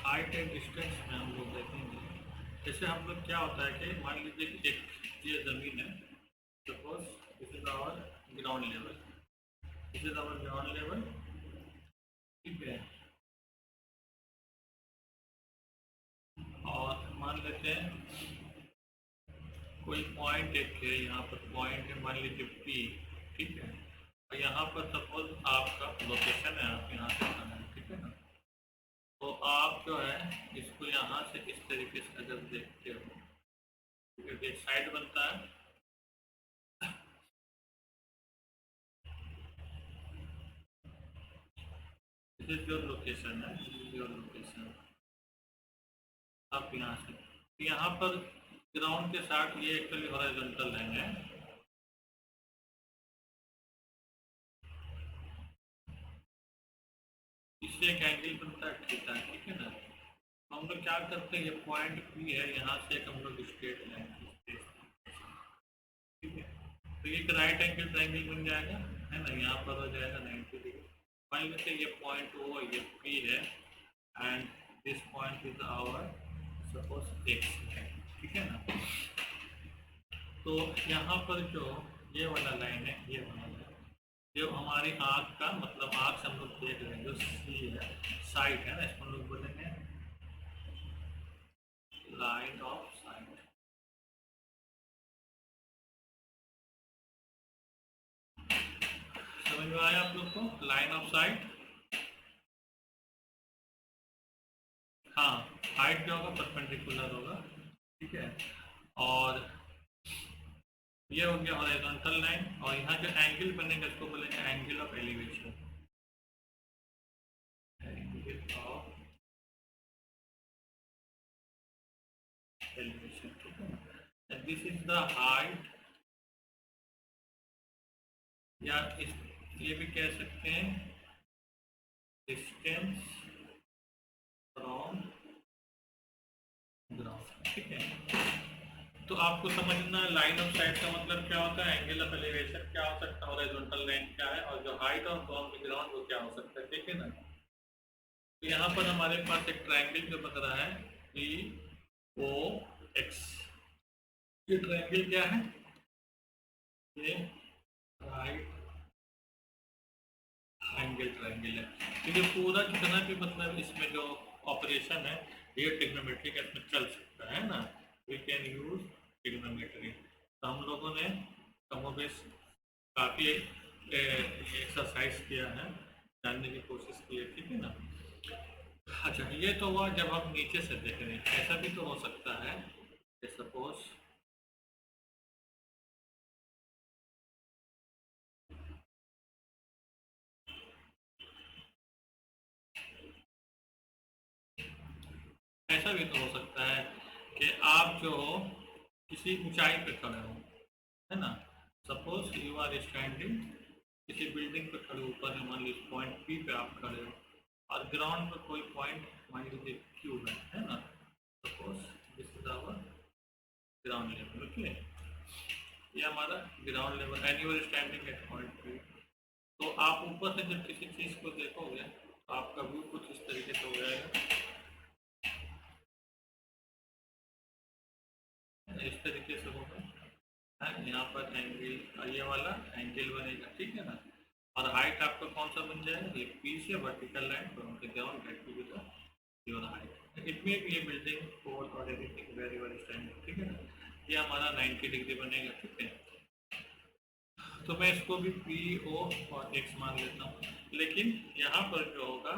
Height and distance में हम लोग देखेंगे। जैसे हम लोग क्या होता है कि मान लीजिए कि एक ये ज़मीन है, suppose this is our ground level, this is our ground level, ठीक है। और मान लेते हैं कोई पॉइंट एक है, यहाँ पर पॉइंट है मान लीजिए पी, ठीक है। और यहाँ पर सपोज आपका लोकेशन है, आप यहाँ से आना है, ठीक है ना। तो आप जो है इसको यहाँ से इस तरीके से अगर देखते हो, क्योंकि एक साइड बनता है, दिस इज योर लोकेशन है, दिस इज योर लोकेशन। आप यहाँ से यहाँ पर ग्राउंड के साथ ये एक्चुअली हॉरिजॉन्टल लाइन है, इससे एक एंगल बनता है थीटा, ठीक है ना। तो हम लोग क्या करते हैं, ये पॉइंट पी है, यहाँ से एक हम लोग स्ट्रेट लाइन खींचते हैं, ठीक है। तो ये एक राइट एंगल ट्रायंगल बन जाएगा, है ना। यहाँ पर हो जाएगा 90 डिग्री। मान लेते हैं ये पॉइंट ओ ये पी है and this point is our suppose X है, ठीक है ना। तो यहाँ पर जो ये वाला लाइन है, ये वाला लाइन जो हमारी आँख का मतलब आँख से हम लोग देख रहे हैं, जो सी है साइट है ना, इसको हम लोग बोलेंगे लाइन ऑफ साइट। समझ में आया आप लोग को लाइन ऑफ साइट? हाँ, हाइट जो होगा परपेंडिकुलर होगा, ठीक है। और ये हो गया हॉरिजॉन्टल लाइन, और यहाँ जो एंगल बनेगा इसको बोलेंगे angle of elevation, angle of elevation, ठीक है। दिस इज द हाइट, या इस ये भी कह सकते हैं डिस्टेंस फ्रॉम ग्राउंड, ठीक है। तो आपको समझना है लाइन ऑफ साइट का मतलब क्या होता है, एंगल ऑफ एलिवेशन क्या हो सकता है, हॉरिजॉन्टल लाइन क्या है, और जो हाइट ऑफ ग्राउंड वो क्या हो सकता है, ठीक है ना। तो यहाँ पर हमारे पास एक ट्रायंगल जो बन रहा है पी ओ एक्स, ये ट्रायंगल क्या है, ये राइट एंगल ट्रायंगल है। तो ये पूरा जितना भी मतलब इसमें जो ऑपरेशन है ये ट्रिग्नोमेट्री का इसमें चल सकता है ना, वी कैन यूज ट्रिग्नोमेट्री। तो हम लोगों ने कमोबेश काफ़ी एक्सरसाइज किया है, जानने की कोशिश की है, ठीक है ना। अच्छा, ये तो हुआ जब हम नीचे से देख रहे हैं। ऐसा भी तो हो सकता है कि सपोज ऐसा भी तो हो सकता है कि आप जो हो किसी ऊंचाई पे खड़े हो, है ना। सपोज यू आर स्टैंडिंग किसी बिल्डिंग पे खड़े, ऊपर है मान लीजिए पॉइंट पी पे आप खड़े हो, और ग्राउंड पे कोई पॉइंट मान लीजिए क्यू है ना। Suppose this is our ground level, okay. ये हमारा ground level and you are standing at point P. तो आप ऊपर से जब किसी चीज़ को देखोगे तो आपका व्यू कुछ इस तरीके से हो जाएगा, इस तरीके से होगा, है। यहाँ पर एंगल ये वाला एंगल बनेगा, ठीक है ना। और हाइट आपका कौन सा बन जाएगा, ये पी से vertical line from the ground back to the your height. It में ये बिल्डिंग पोल और एवरीथिंग वेरी वेरी स्टैंडर्ड, ठीक है ना। ये हमारा 90 डिग्री बनेगा, ठीक है। तो मैं इसको भी पी ओ और एक्स मान लेता हूँ, लेकिन यहाँ पर जो होगा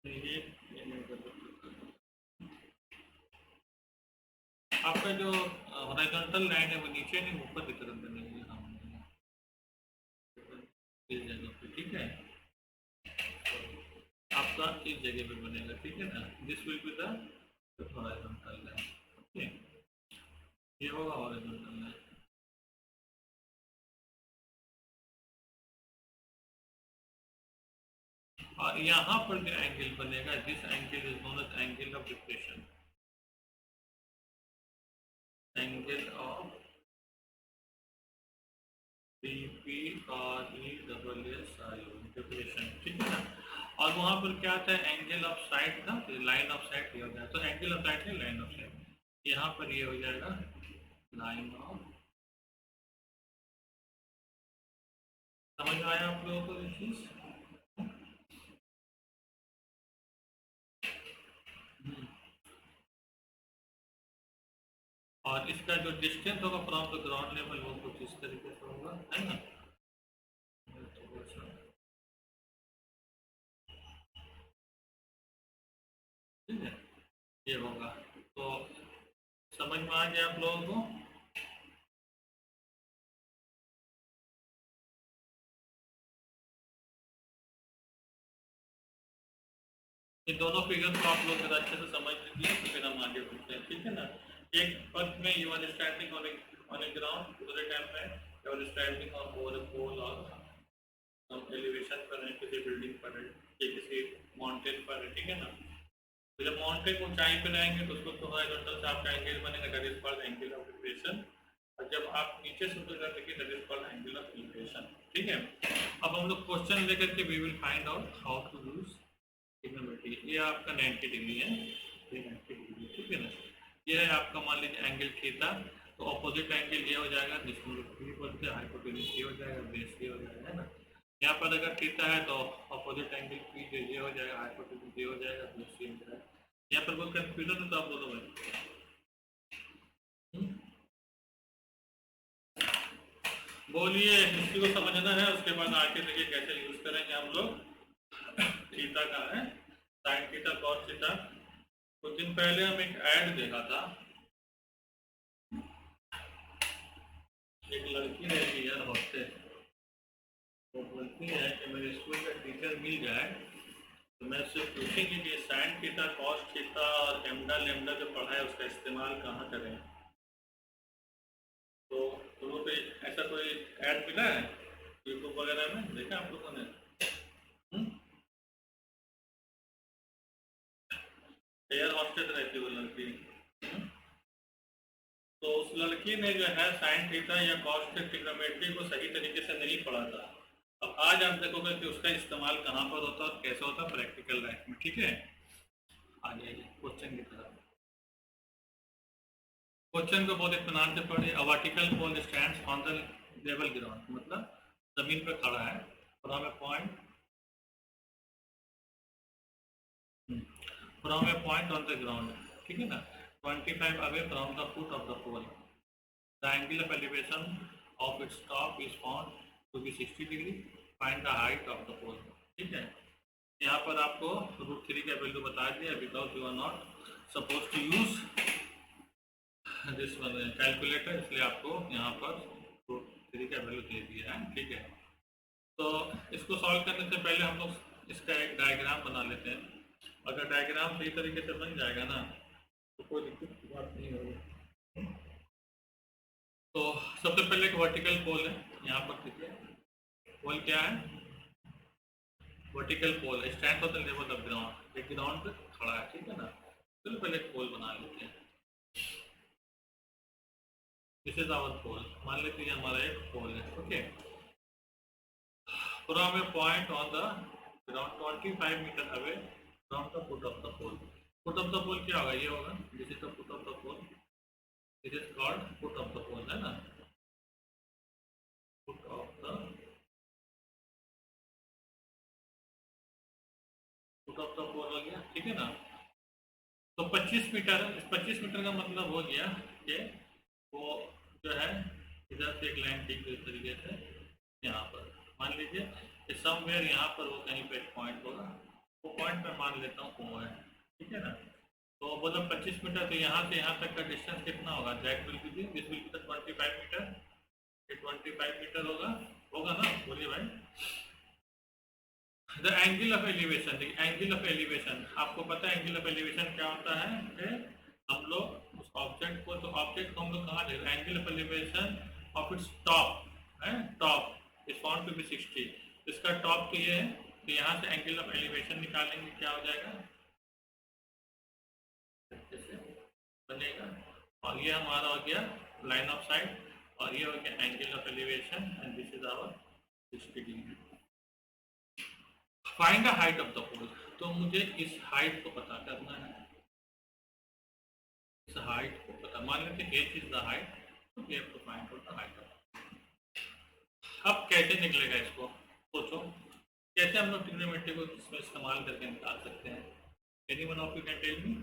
ये नहीं कर सकते। आपका जो हॉरिजॉन्टल लाइन है वो नीचे नहीं ऊपर की तरफ बनेगी, हम इस जगह पे, ठीक है। आपका इस जगह पे बनेगा, ठीक है ना। This will be the horizontal line, okay. ये होगा हॉरिजॉन्टल लाइन। और यहाँ पर जो एंगल बनेगा, this angle is known as angle of depression, angle of DPRESSIO interpretation, ठीक है ना। और वहाँ पर क्या था, एंगल ऑफ साइड था, लाइन ऑफ साइड ये हो जाएगा, तो एंगल ऑफ साइड है लाइन ऑफ साइड, यहाँ पर ये हो जाएगा लाइन ऑफ। समझ में आया आप लोगों को ये चीज़? और इसका जो डिस्टेंस होगा फ्रॉम द ग्राउंड लेवल वो कुछ इस तरीके से होगा, है ना। ठीक है, ये होगा। तो समझ में आ गया आप लोगों को? ये दोनों फिगर को आप लोग अगर अच्छे से समझ लीजिए तो फिर हम आगे बढ़ते हैं, ठीक है ना। एक पथ में you are standing on a ground, दूसरे टाइम में you are standing on over a pole और हम एलिवेशन पर हैं, किसी बिल्डिंग पर है या किसी माउंटेन पर है, ठीक है ना। तो जब माउंटेन ऊंचाई पे रहेंगे तो उसको तो हॉरिजॉन्टल से आपका एंगल बनेगा, that is called angle of equation. और जब आप नीचे से उतर जाते हैं that is called angle of equation, ठीक है। अब हम लोग क्वेश्चन लेकर के we will find out how to use trigonometry. ये आपका 90 डिग्री है, ये 90 डिग्री, ठीक है ना। ये है आपका मान लीजिए एंगल थीटा, तो अपोजिट एंगल ये हो जाएगा जिसको हम लोग पी बोलते हैं, हाइपोटेन्यूज ये हो जाएगा, बेस ये हो जाएगा, है ना। यहाँ पर अगर थीटा है तो अपोजिट एंगल पी जो ये हो जाएगा, हाइपोटेन्यूज ये हो जाएगा, बेस ये हो जाएगा। यहाँ पर कोई कंफ्यूजन है तो आप बोलो भाई। बोलिए, हिस्ट्री को समझना है, उसके बाद आके देखिए कैसे यूज करेंगे हम लोग। थीटा का है साइन थीटा कॉस थीटा। कुछ दिन पहले हम एक ऐड देखा था, एक लड़की रहती है हॉस्टल, वो बोलती है कि मेरे स्कूल का टीचर मिल जाए तो मैं उससे पूछेंगे कि साइन थीटा कॉस थीटा और एमडा लेमडा जो पढ़ा है उसका इस्तेमाल कहाँ करें। तो दोनों पे ऐसा कोई ऐड मिला है यूट्यूब वगैरह में, देखा आप लोगों ने? एयर हॉस्टेस रहती है वो लड़की। तो उस लड़की ने जो है साइन थीटा या कॉस ट्रिग्नोमेट्री को सही तरीके से नहीं पढ़ा था। अब आज आप देखोगे कि उसका इस्तेमाल कहाँ पर होता है और कैसे होता है प्रैक्टिकल लाइफ में, ठीक है। आ जाइए क्वेश्चन की तरफ। क्वेश्चन को बहुत इत्मीनान से पढ़िए। A vertical pole stands on the level ground, मतलब जमीन पर खड़ा है, from a point on the ground, ठीक है ना, 25 away from the foot of the pole. The angle of elevation of its top is found to be 60 degree, find the height of the pole, ठीक है। यहाँ पर आपको √3 का value बता दिया, because you are not suppose to use this one calculator, इसलिए आपको यहाँ पर √3 का वैल्यू दे दिया है, ठीक है। तो इसको सॉल्व करने से पहले हम लोग इसका एक डायग्राम बना लेते हैं। अगर डायग्राम सही तरीके से बन जाएगा ना तो कोई दिक्कत की बात नहीं होगी। तो सबसे पहले एक वर्टिकल पोल है, यहाँ पर देखिए पोल क्या है, vertical pole stand on the level of ground, एक ग्राउंड पे खड़ा है, ठीक है ना। तो पहले एक पोल बना लेते हैं। दिस इज आवर पोल, मान लेते हैं हमारा एक पोल है, okay. From a point on the ground 25 metre away from the foot of the pole. Foot of the pole क्या होगा, ये होगा, this is the foot of the pole, this is called foot of the pole, है ना। Foot of the पोल हो गया, ठीक है ना। तो 25 मीटर, इस 25 मीटर का मतलब हो गया कि वो जो है इधर से एक लाइन खींच इस तरीके से यहाँ पर, मान लीजिए कि समवेयर यहाँ पर वो कहीं पे एक पॉइंट होगा, वो पॉइंट मैं मान लेता हूँ वो है, ठीक है ना। तो मतलब 25 मीटर, तो यहाँ से यहाँ तक का डिस्टेंस कितना होगा, that will be this will be 25 metre, ये 25 मीटर होगा ना, बोलिए भाई। The angle of elevation, angle of elevation आपको पता है एंगल ऑफ एलिवेशन क्या होता है कि हम लोग उस ऑब्जेक्ट को, तो ऑब्जेक्ट को हम लोग कहाँ देख रहे हैं, angle of elevation of its top है, top is found to be 60। इसका टॉप तो ये है, तो यहाँ से एंगल ऑफ एलिवेशन निकालेंगे, क्या हो जाएगा, जैसे बनेगा। और ये हमारा हो गया लाइन ऑफ साइट, और ये हो गया angle of elevation and this is our 60 degree. Find the height of the pole. तो मुझे इस हाइट को पता करना है, इस हाइट को पता, मान लेते हैं h इज द हाइट, तो we have to find out the height of. अब कैसे निकलेगा इसको सोचो, कैसे हम लोग ट्रिग्नोमेट्री को इसमें इस्तेमाल करके निकाल सकते हैं? Anyone of you can tell me?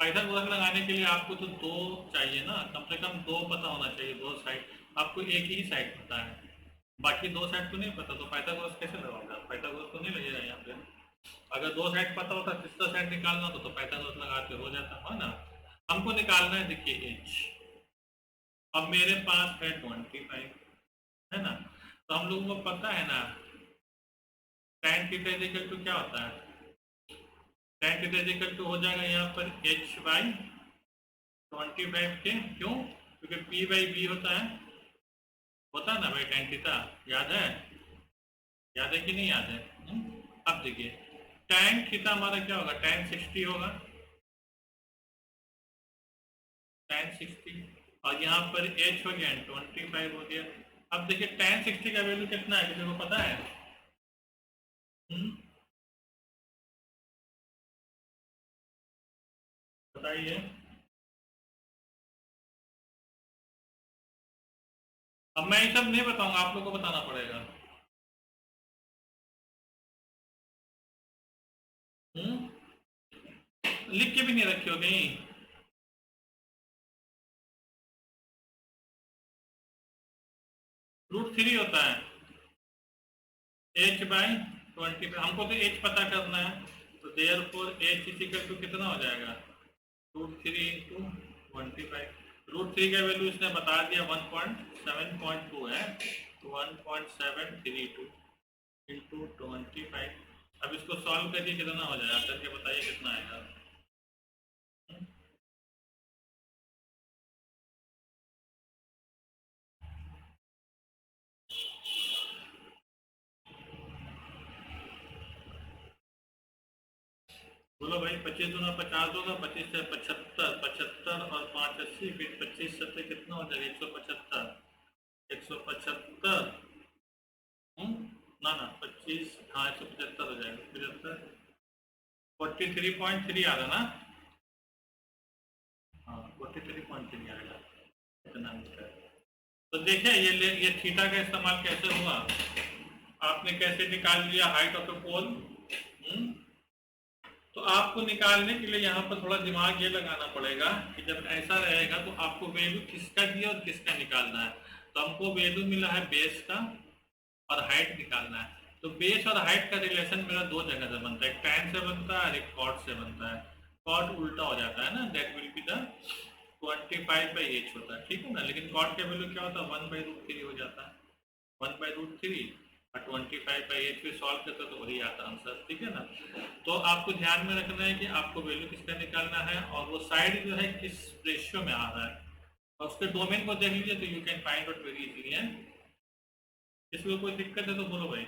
Pythagoras लगाने के लिए आपको तो दो चाहिए ना, कम से कम दो पता होना चाहिए, दो साइड। आपको एक ही साइड पता है, बाकी दो साइड को नहीं पता, तो पाइथागोरस कैसे लगाओगे? पाइथागोरस तो नहीं लगेगा यहाँ पे। अगर दो साइड पता होता, तीसरा साइड निकालना होता तो पाइथागोरस लगाते हो जाता है ना। हमको निकालना है, देखिए h, अब मेरे पास है 25, है ना। तो हम लोगों को पता है ना tan थीटा इक्वल टू क्या होता है? tan थीटा इक्वल टू हो जाएगा यहाँ पर h बाई 25 के, क्यों? क्योंकि p बाई b होता है ना भाई tan थीटा, याद है? याद है कि नहीं याद है? अब देखिए tan थीटा हमारा क्या होगा? tan 60 होगा, tan 60, और यहाँ पर h हो गया 25 हो गया। अब देखिए tan 60 का वैल्यू कितना है, किसी को पता है? बताइए। अब मैं ये सब नहीं बताऊंगा, आप लोग को बताना पड़ेगा। लिख के भी नहीं रखी हो कहीं? √3 होता है h बाई 20, हमको तो h पता करना है, तो therefore h equal to कितना हो जाएगा? √3 इंटू 25। √3 का वैल्यू इसने बता दिया 1.7.2 है, तो 1.732 इंटू 25। अब इसको सॉल्व करिए, कितना हो जाएगा करके बताइए कितना आएगा। बोलो भाई, 25 दूना 50 होगा, 25 से 75, 75 और 5 80, फिर 25 से कितना हो जाएगा? 175, 175, ना 25, हाँ 175 हो जाएगा, 75, 43.3 आ रहा ना? हाँ 43.3 आएगा, इतना मीटर। तो देखिए ये थीटा का इस्तेमाल कैसे हुआ, आपने कैसे निकाल लिया हाइट ऑफ द पोल। तो आपको निकालने के लिए यहाँ पर थोड़ा दिमाग ये लगाना पड़ेगा कि जब ऐसा रहेगा तो आपको वैल्यू किसका दिया और किसका निकालना है। तो हमको वैल्यू मिला है बेस का और हाइट निकालना है। तो बेस और हाइट का रिलेशन मेरा दो जगह से बनता है, एक tan से बनता है और एक cot से बनता है। cot उल्टा हो जाता है ना, that will be the 25/h होता है, ठीक है ना। लेकिन cot का वैल्यू क्या होता है? 1/√3 हो जाता है, 1/√3 और 25/h पे सॉल्व करते तो वही आता आंसर, ठीक है ना। तो आपको ध्यान में रखना है कि आपको वैल्यू किसका निकालना है और वो साइड जो है किस रेशियो में आ रहा है, और उसके डोमेन को देख लीजिए तो you can find out very easily है। इसमें कोई दिक्कत है तो बोलो भाई।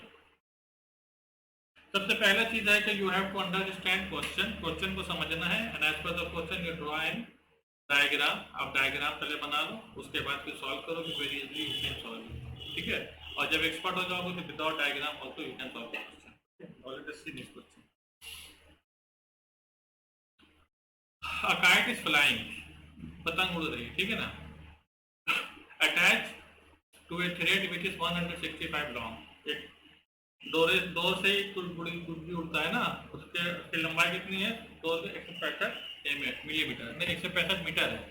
सबसे पहला चीज है कि you have to understand question को समझना है, and as per the question you draw an diagram. आप डायग्राम पहले बना लो, उसके बाद फिर सॉल्व करोगे, very easily you can solve, ठीक है। और जब एक्सपर्ट हो जाओगे तो without diagram also you can solve the question. और let us see this question. A kite is flying, पतंग उड़ रही है, ठीक है ना। Attached to a thread which is 165 long, एक डोर से ही कुछ भी उड़ता है ना, उसकी लंबाई कितनी है? डोर से 165 मिलीमीटर, नहीं 165 मीटर है।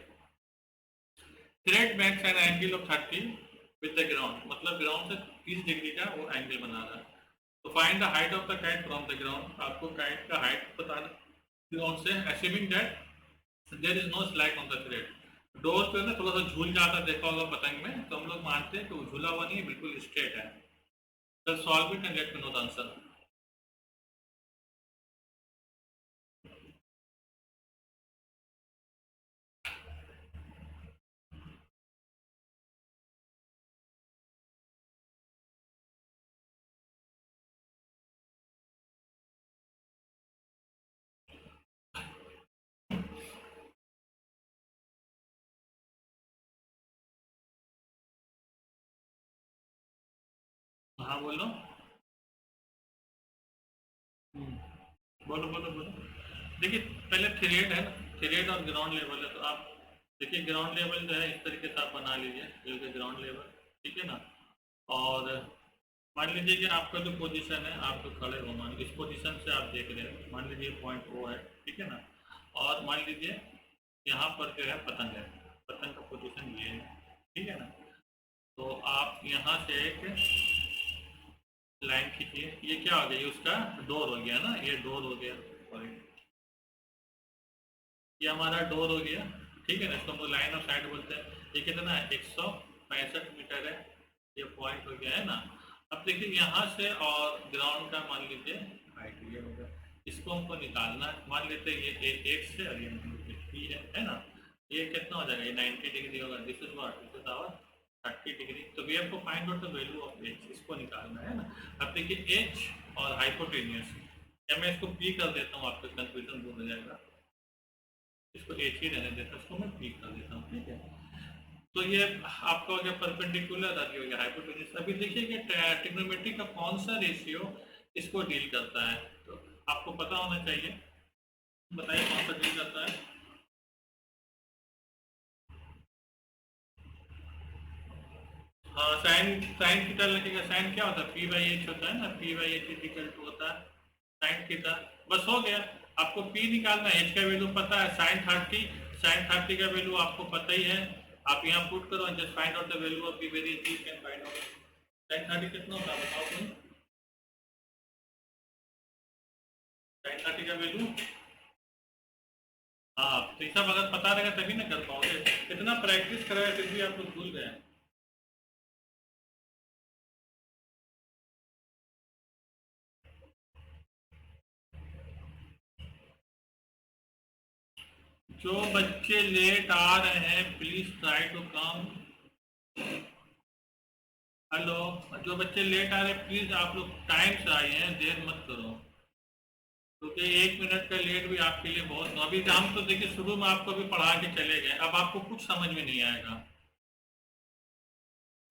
Thread makes an angle of 30 with the ground, मतलब ग्राउंड से 30 डिग्री का वो एंगल बना रहा है। तो find the height of the kite from the ground, आपको काइट का हाइट बताना ग्राउंड से, assuming that there is no slack on the thread. डोर पे ना थोड़ा सा झूल जाता देखा होगा पतंग में, तो हम लोग मानते हैं कि वो झूला हुआ नहीं है, बिल्कुल स्ट्रेट है। तो solve it and get to know the answer. हाँ बोलो। बोलो बोलो बोलो। देखिए पहले थ्रेड है ना, थ्रेड और ग्राउंड लेवल है, तो आप देखिए ग्राउंड लेवल जो है इस तरीके से आप बना लीजिए, जो ग्राउंड लेवल, ठीक है ना। और मान लीजिए कि आपका जो पोजीशन है, आप तो खड़े हो, मान इस पोजीशन से आप देख रहे हो, मान लीजिए पॉइंट ओ है, ठीक है ना। और मान लीजिए यहाँ पर जो है पतंग है, पतंग का पोजीशन ये है, ठीक है ना। तो आप यहाँ से एक लाइन खींचिए, ये क्या हो गया, ये उसका डोर हो गया ना, ये डोर हो गया, सॉरी, ये हमारा डोर हो गया, ठीक है ना। इसको हम लोग लाइन ऑफ साइट बोलते हैं। ये कितना है, 165 मीटर है, ये पॉइंट हो गया है ना। अब देखिए यहाँ से और ग्राउंड का मान लीजिए हाइट ये होगा, इसको हमको निकालना है। मान लेते हैं ये एक्स है और ये पी है ना। ये कितना हो जाएगा, ये 90 डिग्री होगा, this is what, this is our 30 degree. तो we have to find out the value of H, इसको निकालना है ना। अब देखिए एच और हाइपोटेनियस, या मैं इसको पी कर देता हूँ, आपका कंफ्यूजन दूर हो जाएगा। इसको एच ही रहने देता हूँ, इसको मैं पी कर देता हूँ, ठीक है। तो ये आपका हो गया परपेंडिकुलर और ये हो गया हाइपोटेन्यूज। अभी देखिए कि ट्रिग्नोमेट्री का कौन सा रेशियो इसको डील करता है, तो आपको पता होना चाहिए। बताइए कौन सा डील करता है। हाँ, साइन साइन थीटा लगेगा। साइन क्या होता है, पी बाई एच होता है ना, P by H equal to होता है साइन थीटा। बस हो गया। आपको पी निकालना है, एच का वैल्यू पता है, साइन 30 का वैल्यू आपको पता ही है। आप यहाँ पुट करो, just find out the value of P, very easy can find out. Sine 30 कितना होता है बताओ तुम। साइन 30 का वैल्यू, हाँ तो ये सब अगर पता रहेगा तभी ना कर पाओगे। इतना प्रैक्टिस कराया फिर भी आप लोग भूल गए। जो बच्चे लेट आ रहे हैं please try to come. Hello, जो बच्चे लेट आ रहे हैं प्लीज आप लोग टाइम से आइए, देर मत करो, क्योंकि 1 मिनट का लेट भी आपके लिए बहुत। अभी हम तो देखिए शुरू में आपको भी पढ़ा के चले गए, अब आपको कुछ समझ में नहीं आएगा।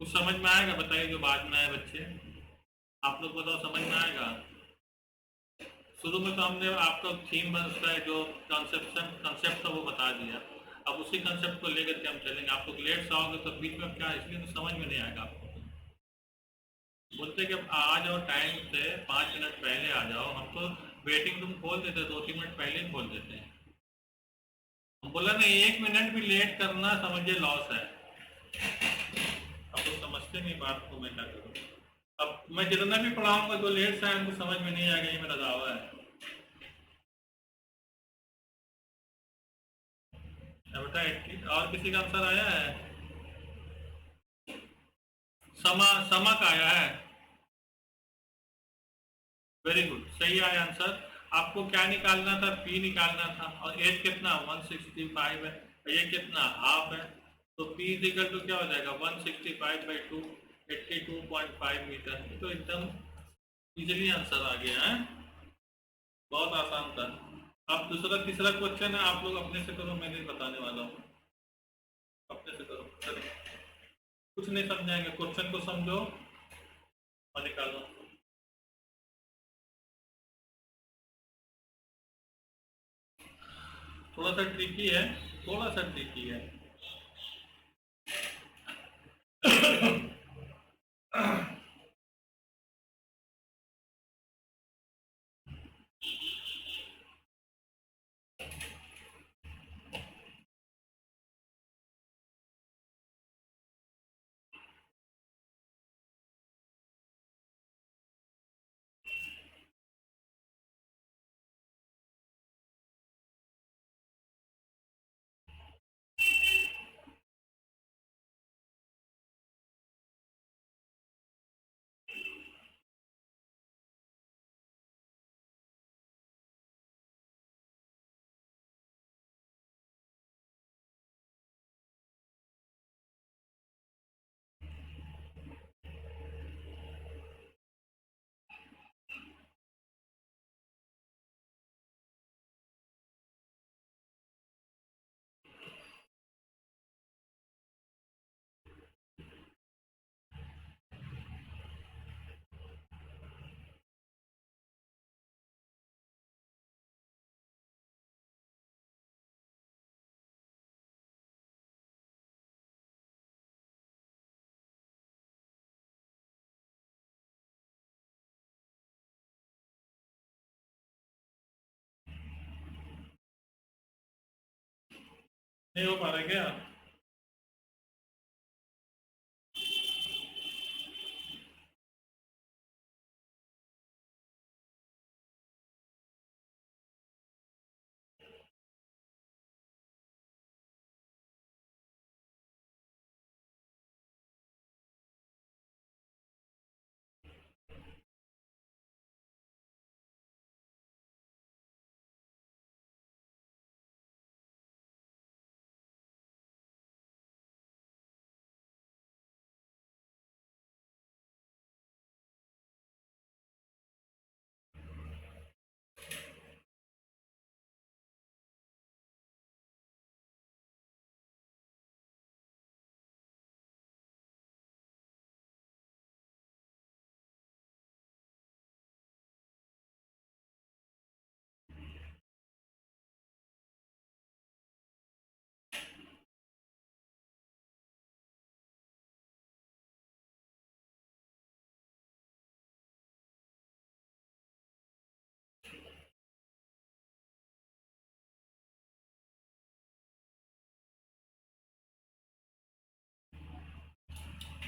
कुछ समझ में आएगा बताइए, जो बाद में आए बच्चे, आप लोग बताओ समझ में आएगा। शुरू में तो हमने आपका थीम बनता है, जो कंसेप्ट था वो बता दिया। अब उसी कंसेप्ट को लेकर के हम चलेंगे। आप लोग लेट से आओगे तो बीच में क्या, इसलिए तो समझ में नहीं आएगा आपको। बोलते कि अब आ जाओ टाइम से, 5 मिनट पहले आ जाओ। हम तो वेटिंग रूम खोल देते, 2-3 मिनट पहले ही खोल देते हैं। हम बोला ना, 1 मिनट भी लेट करना समझिए लॉस है। अब तो समझते नहीं बात को, मैं क्या करूँ। अब मैं जितना भी पढ़ाऊंगा जो लेट से आए उनको समझ में नहीं आएगा, ये मेरा दावा है। बेटा 80, और किसी का आंसर आया है। समा समा का आया है, वेरी गुड, सही आया आंसर। आपको क्या निकालना था, पी निकालना था। और एज कितना 165 है, ये कितना हाफ है। तो पी इजिकल टू क्या हो जाएगा 165/2, 82.5 मीटर। तो एकदम इजीली आंसर आ गया है, बहुत आसान था। अब दूसरा तीसरा क्वेश्चन है, आप लोग अपने से करो, मैं नहीं बताने वाला हूँ। अपने से करो, चलो। कुछ नहीं समझाएंगे, क्वेश्चन को समझो और निकालो। थोड़ा सा ट्रिकी है, थोड़ा सा ट्रिकी है। नहीं हो पा रहा क्या?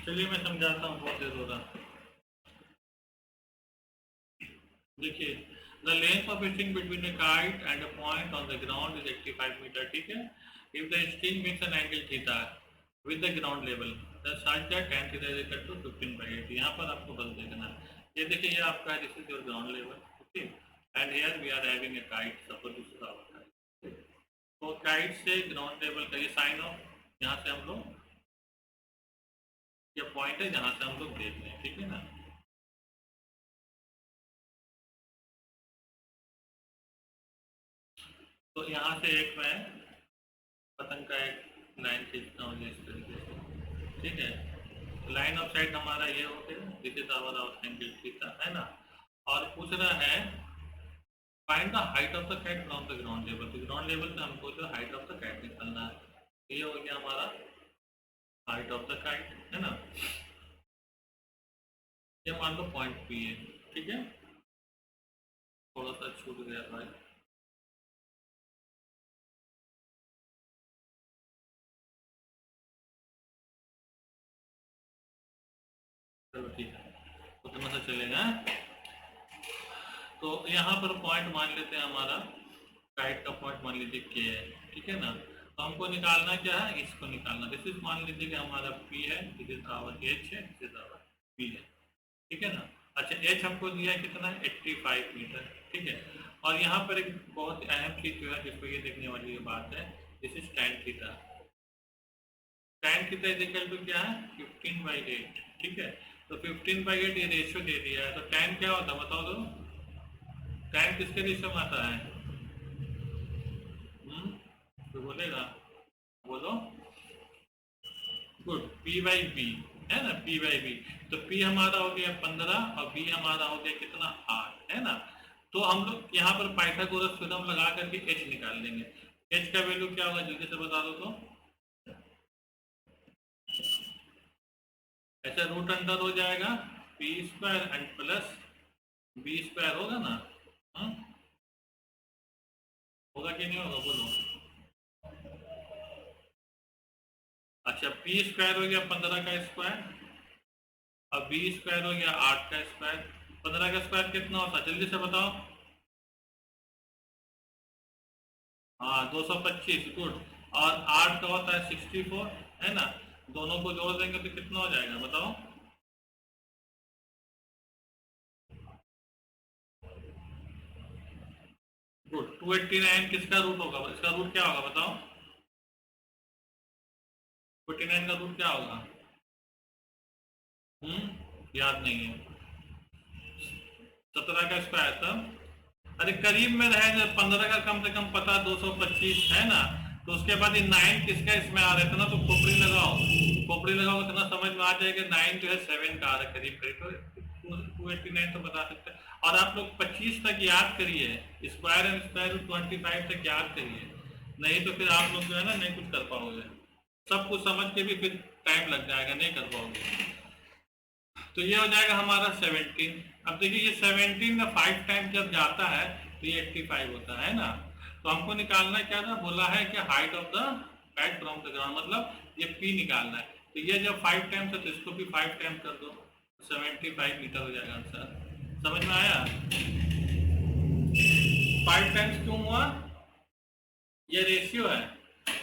चलिए मैं समझाता हूँ, बहुत देर हो रहा। देखिए, the length of string between a kite and a point on the ground is 85 metre, ठीक है। If the string makes an angle theta with the ground level the such that tan theta is equal to 15/8। यहाँ पर आपको बस देखना है, ये देखिए ये आपका है, this is your ground level, okay, and here we are having a kite, suppose this is our kite. तो काइट से ग्राउंड लेवल का ये साइन ऑफ, यहाँ से हम लोग, ये पॉइंट है जहाँ से हम लोग देख रहे हैं, ठीक है ना। तो यहाँ से एक मैं पतंग का एक लाइन खींचता हूँ इस तरीके से, ठीक है। लाइन ऑफ साइट हमारा ये हो गया, this is hour angle theta, है ना। और पूछ रहा है find the height of the kite from the ground level. तो ग्राउंड लेवल से हमको जो हाइट ऑफ द काइट निकालना है, ये हो गया हमारा हाइट ऑफ द काइट, है ना। ये मान लो पॉइंट पी है, ठीक है। थोड़ा सा छूट गया भाई, चलो ठीक है, उतना सा चलेगा। तो यहाँ पर पॉइंट मान लेते हैं हमारा, काइट का पॉइंट मान लीजिए के है, ठीक है ना। तो हमको निकालना क्या है, इसको निकालना। दिस इज मान लीजिए कि हमारा पी है, दिस इज आवर एच है, दिस इज आवर पी है, ठीक है ना। अच्छा, एच हमको दिया है कितना है, 85 मीटर, ठीक है। और यहाँ पर एक बहुत अहम चीज जो है जिसको ये देखने वाली बात है, this is tan theta. tan theta is equal to क्या है, 15/8, ठीक है। तो 15/8 ये रेशियो दे दिया है, तो tan क्या होता है बताओ तो, tan किसके रेशियो में आता है, तो बोलेगा, बोलो, गुड, P/B, है ना, P/B। तो P हमारा हो गया 15 और B हमारा हो गया कितना, 8, है ना। तो हम लोग यहाँ पर पाइथागोरस थ्योरम लगा करके H निकाल लेंगे। H का वैल्यू क्या होगा जल्दी से बता दो तो। ऐसा रूट अंडर हो जाएगा P² एंड प्लस B² होगा ना, होगा कि नहीं होगा बोलो। अच्छा, P² हो गया 15 का स्क्वायर और B² हो गया 8 का स्क्वायर। 15 का स्क्वायर कितना होता है जल्दी से बताओ। हाँ 225, गुड। और 8 का होता है 64, है ना। दोनों को जोड़ देंगे तो कितना हो जाएगा बताओ। गुड, 289 किसका रूट होगा, इसका रूट क्या होगा बताओ। 289 का रूट क्या होगा, याद नहीं है। 17 का स्क्वायर था, अरे करीब में रहे, 15 का कम से कम पता 225 है ना। तो उसके बाद ये 9 किसका इसमें आ रहा था ना, तो खोपड़ी लगाओ, खोपड़ी लगाओ, इतना समझ में आ जाएगा। 9 जो है 7 का आ रहा है करीब करीब, तो 289 तो बता सकते हैं। और आप लोग 25 तक याद करिए, स्क्वायर एंड स्क्वायर रूट 25 तक याद करिए, नहीं तो फिर आप लोग जो है ना नहीं कुछ कर पाओगे। सब कुछ समझ के भी फिर टाइम लग जाएगा, नहीं कर पाओगे। तो ये हो जाएगा हमारा 17। अब देखिए ये 17 में 5 टाइम जब जाता है तो ये 85 होता है ना। तो हमको निकालना क्या था, बोला है कि height of the right from the ground, मतलब ये पी निकालना है। तो ये जब 5 टाइम्स है तो इसको भी 5 टाइम्स कर दो, 75 मीटर हो जाएगा आंसर। समझ में आया? 5 टाइम्स क्यों हुआ? ये रेशियो है,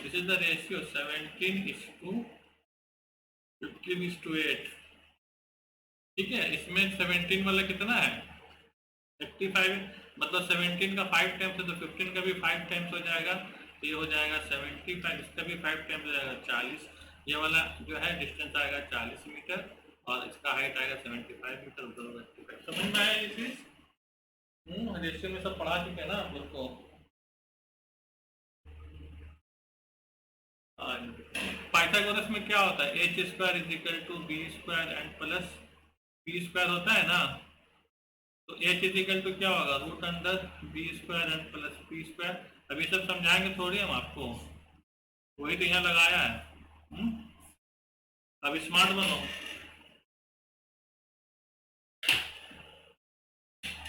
दिस इज द रेशियो 17:15:8। ठीक है, इसमें 17 वाला कितना है 85, मतलब 17 का 5 टाइम्स है तो 15 का भी 5 टाइम्स हो जाएगा, तो ये हो जाएगा 75, इसका भी 5 टाइम्स हो जाएगा 40। ये वाला जो है डिस्टेंस आएगा 40 मीटर और इसका हाइट आएगा 75 मीटर, दोनों 85। समझ में आया ये चीज? रेशियो में सब पढ़ा चुके हैं ना आप लोग को। पाइथागोरस में क्या होता है, H square is equal to B square and plus B square होता है ना, तो एच इज इक्वल टू क्या होगा root under B square and plus B square. अभी सब समझाएंगे थोड़ी हम आपको, वही तो यहाँ लगाया है। अब स्मार्ट बनो,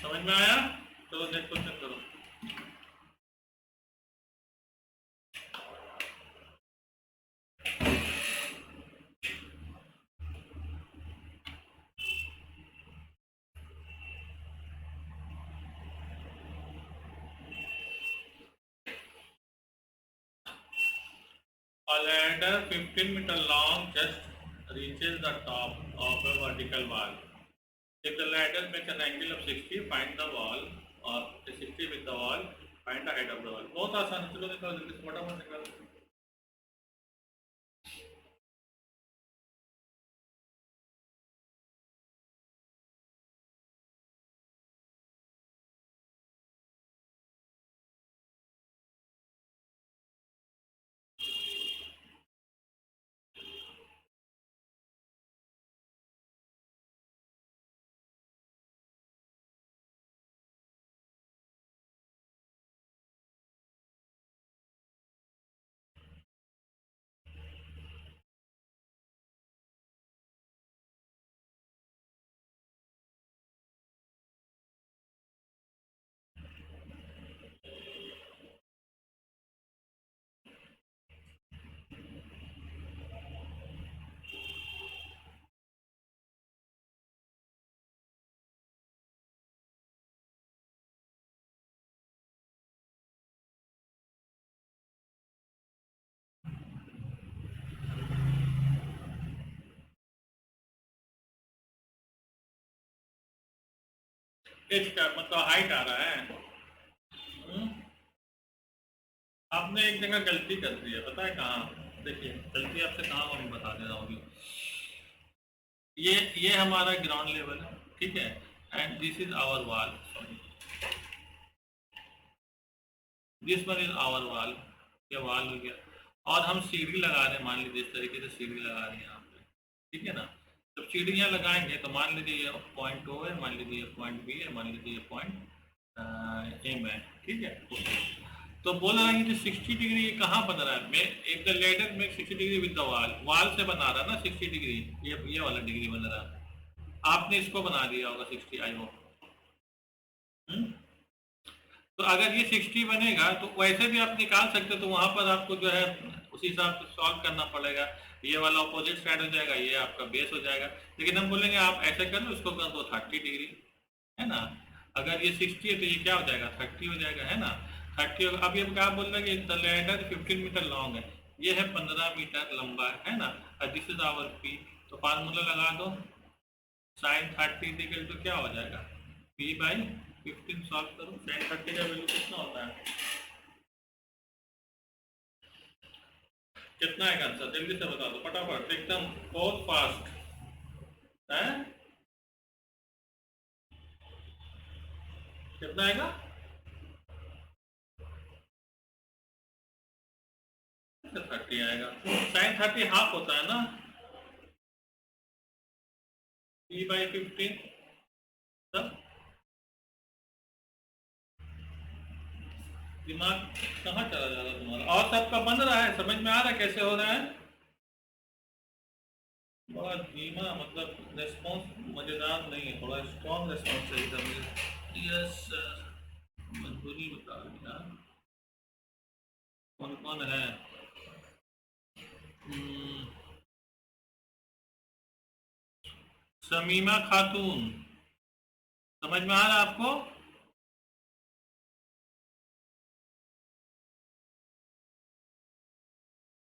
समझ में आया? चलो नेक्स्ट क्वेश्चन करो। A ladder 15 meter long just reaches the top of a vertical wall. If the ladder makes an angle of 60, find the wall, or 60 with the wall, find the height of the wall. बहुत आसान है, चलो निकालो जल्दी से, फटाफट निकालो। H का मतलब हाइट आ रहा है। आपने एक जगह गलती कर दी है, पता है कहाँ? देखिए गलती आपसे कहाँ मैं बता दे रहा हूँ। ये हमारा ग्राउंड लेवल है, ठीक है, and this is our wall, sorry this one is our wall, ये वॉल हो गया, और हम सीढ़ी लगा रहे हैं, मान लीजिए इस तरीके से सीढ़ी लगा रहे हैं यहाँ पे, ठीक है ना। जब सीढ़ी यहाँ लगाएंगे तो मान लीजिए ये पॉइंट ओ है, मान लीजिए ये पॉइंट बी है, मान लीजिए ये पॉइंट एम है, ठीक है। तो बोल रहा है कि 60 डिग्री ये कहाँ बन रहा है, मैं एक द लेडर में 60 degree with the wall, wall से बना रहा ना 60 डिग्री, ये वाला डिग्री बन रहा है। आपने इसको बना दिया होगा 60, आई होप। तो अगर ये 60 बनेगा तो वैसे भी आप निकाल सकते हो, तो वहां पर आपको जो है उसी हिसाब से सॉल्व करना पड़ेगा। ये वाला अपोजिट साइड हो जाएगा, ये आपका बेस हो जाएगा, लेकिन हम बोलेंगे आप ऐसे कर लो, इसको कर दो 30 डिग्री, है ना। अगर ये 60 है तो ये क्या हो जाएगा 30 हो जाएगा, है ना। 30 होगा। अब ये क्या बोल रहे हैं कि द लैडर 15 मीटर लॉन्ग है, ये है 15 मीटर लंबा, है ना, और दिस इज आवर पी। तो फार्मूला लगा दो, साइन 30 तो क्या हो जाएगा p/15। सॉल्व करो, साइन 30 का वैल्यू कितना होता है, कितना है आंसर, जल्दी से बता दो फटाफट, एकदम बहुत फास्ट है। कितना आएगा? 30 आएगा। साइन 30 हाफ होता है ना, p/15। तब दिमाग कहाँ चला जा रहा है तुम्हारा? और सबका बन रहा है, समझ में आ रहा है कैसे हो रहा है? बड़ा धीमा, मतलब रेस्पॉन्स मजेदार नहीं है, थोड़ा स्ट्रॉन्ग रेस्पॉन्स चाहिए था मुझे। यस मजबूरी बता दिया। कौन कौन है? शमीमा खातून, समझ में आ रहा है आपको?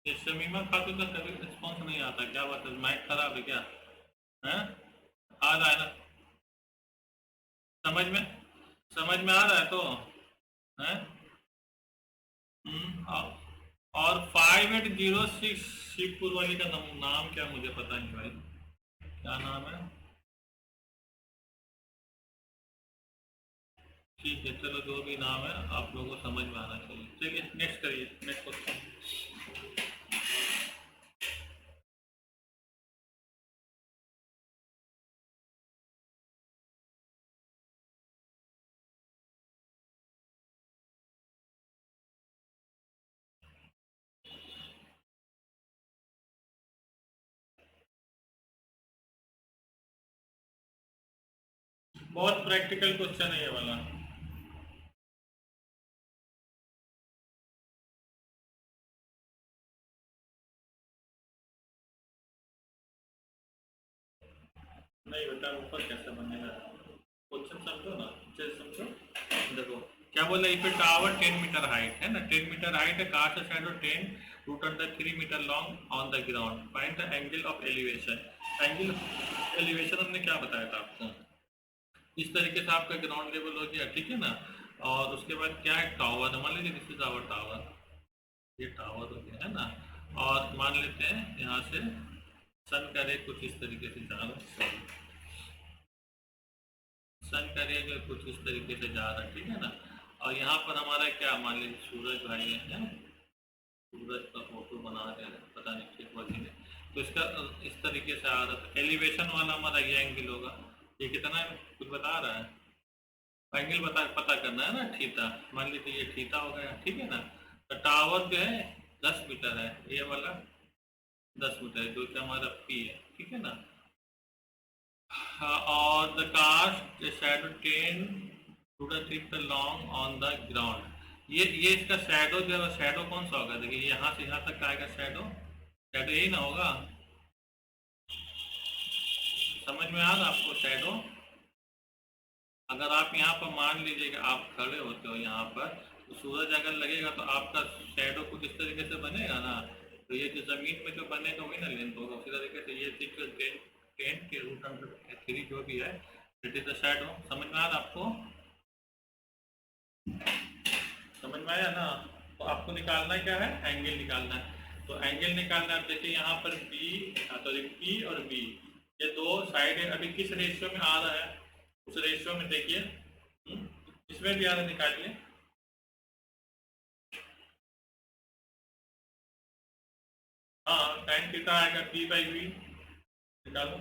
ये शमीमा खातून का कभी रिस्पॉन्स नहीं आता, क्या बात है, माइक खराब है क्या? है, आ रहा है ना? समझ में, समझ में आ रहा है तो है। और 5806 शिवपुर वाली का नाम क्या, मुझे पता नहीं भाई, क्या नाम है? ठीक है चलो, जो भी नाम है आप लोगों को समझ में आना चाहिए। चलिए नेक्स्ट करिए, नेक्स्ट क्वेश्चन। बहुत प्रैक्टिकल क्वेश्चन है ये वाला। नहीं बेटा, ऊपर कैसे बनेगा, क्वेश्चन समझो ना, चल समझो। देखो क्या बोला, if a tower 10 metre height है ना, 10 मीटर हाइट है, cast a shadow 10 root under 3 metre long on the ground, find the angle of elevation. Angle elevation हमने क्या बताया था आपको, इस तरीके से आपका ग्राउंड लेवल हो गया, ठीक है ना। और उसके बाद क्या है, टावर, मान लीजिए दिस इज आवर टावर, ये टावर हो गया है ना। और मान लेते हैं यहाँ से सन का रे कुछ इस तरीके से जा रहा है, सन का रे जो कुछ इस तरीके से जा रहा है, ठीक है ना। और यहाँ पर हमारा क्या, मान लीजिए सूरज भाई है, सूरज का फोटो बना रहे हैं, पता नहीं किस वजह ने, तो इसका इस तरीके से आ रहा था, एलिवेशन वाला हमारा ये एंगल होगा। ये कितना है कुछ बता रहा है, एंगल पता करना है ना, थीटा, मान लीजिए ये थीटा हो गया, ठीक है ना। तो टावर जो है 10 मीटर है, ये वाला 10 मीटर है, जो कि हमारा पी है, ठीक है ना। और the cast shadow 10 two the metre long on the ground, ये इसका शैडो जो है, शैडो कौन सा होगा, देखिए यहाँ से यहाँ तक आएगा शैडो, शैडो यही ना होगा, समझ में आ रहा आपको शैडो। अगर आप यहाँ पर मान लीजिए कि आप खड़े होते हो यहाँ पर, तो सूरज अगर लगेगा तो आपका शैडो कुछ इस तरीके से बनेगा ना, तो ये जो जमीन में जो बनेगा वही ना लेंथ होगा, उसी तरीके से ये 10 के रूट अंडर 3 जो भी है, इट इज द शैडो। समझ में आ रहा आपको, समझ में आया ना। तो आपको निकालना क्या है, एंगल निकालना है। तो एंगल निकालना है, देखिए यहाँ पर बी, तो पी और बी ये दो साइड है, अभी किस रेशियो में आ रहा है, उस रेशियो में देखिए, इसमें भी आ रहा है, निकालिए। हाँ टाइम कितना आएगा, पी बाई वी, निकालो।